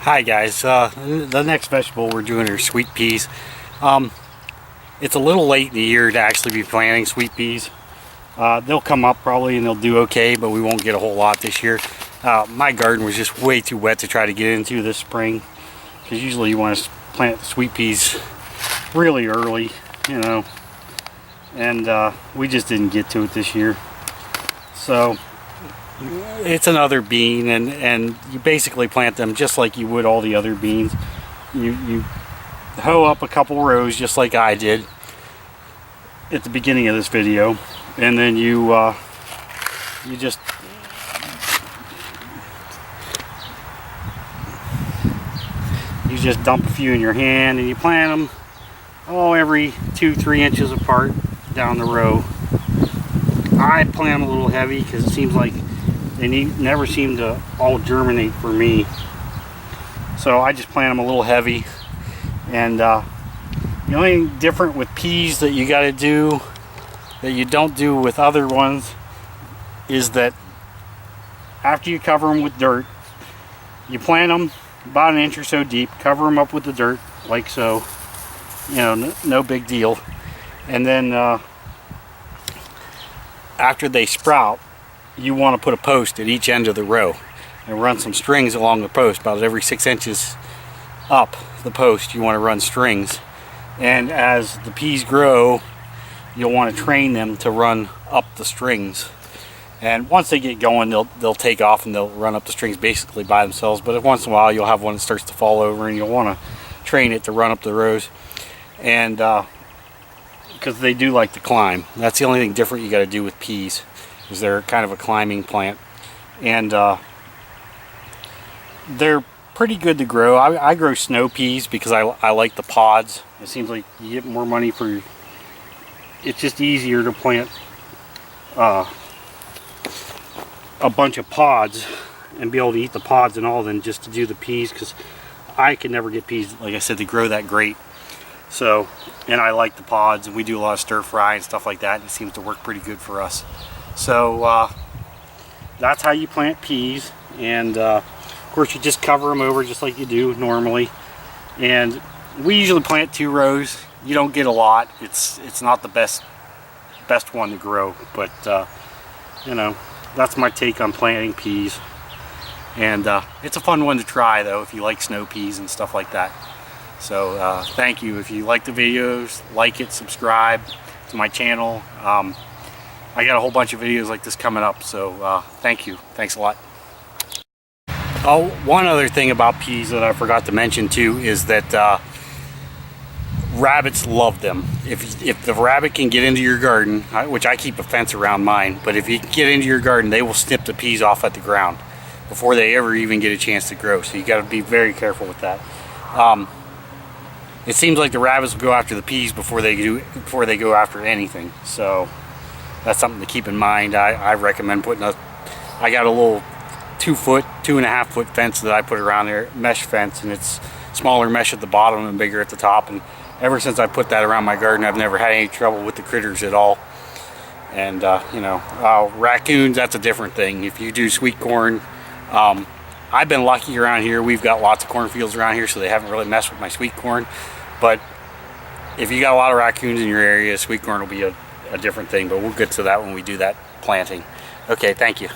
Hi guys, the next vegetable we're doing are sweet peas. It's a little late in the year to actually be planting sweet peas. They'll come up probably and they'll do okay, but we won't get a whole lot this year. My garden was just way too wet to try to get into this spring, because usually you want to plant sweet peas really early, you know, and we just didn't get to it this year. So it's another bean, and you basically plant them just like you would all the other beans. You hoe up a couple rows just like I did at the beginning of this video, and then you just dump a few in your hand and you plant them every 2-3 inches apart down the row. I plant them a little heavy because it seems like they never seem to all germinate for me, so I just plant them a little heavy. And the only thing different with peas that you got to do that you don't do with other ones is that after you cover them with dirt, you plant them about an inch or so deep, cover them up with the dirt like so, you know, no big deal. And then after they sprout, you want to put a post at each end of the row and run some strings along the post. About every 6 inches up the post you want to run strings, and as the peas grow you'll want to train them to run up the strings. And once they get going, they'll take off and they'll run up the strings basically by themselves, but once in a while you'll have one that starts to fall over and you'll want to train it to run up the rows, and because they do like to climb. That's the only thing different you got to do with peas, is they're kind of a climbing plant, and they're pretty good to grow. I grow snow peas because I like the pods. It seems like you get more money for, it's just easier to plant a bunch of pods and be able to eat the pods and all than just to do the peas, because I can never get peas, like I said, to grow that great. So, and I like the pods, and we do a lot of stir fry and stuff like that, and it seems to work pretty good for us. So that's how you plant peas. And of course you just cover them over just like you do normally, and we usually plant 2 rows. You don't get a lot. It's not the best one to grow, but you know, that's my take on planting peas. And it's a fun one to try though if you like snow peas and stuff like that. So thank you. If you like the videos, like it, subscribe to my channel. I got a whole bunch of videos like this coming up, so thank you. Thanks a lot. Oh, one other thing about peas that I forgot to mention too is that rabbits love them. If the rabbit can get into your garden, which I keep a fence around mine, but if he can get into your garden, they will snip the peas off at the ground before they ever even get a chance to grow. So you got to be very careful with that. It seems like the rabbits will go after the peas before they go after anything. So that's something to keep in mind. I recommend putting I got a little 2.5 foot fence that I put around there, mesh fence, and it's smaller mesh at the bottom and bigger at the top. And ever since I put that around my garden, I've never had any trouble with the critters at all. And you know, raccoons, that's a different thing. If you do sweet corn, I've been lucky around here. We've got lots of cornfields around here, so they haven't really messed with my sweet corn. But if you got a lot of raccoons in your area, sweet corn will be a different thing. But we'll get to that when we do that planting. Okay, thank you.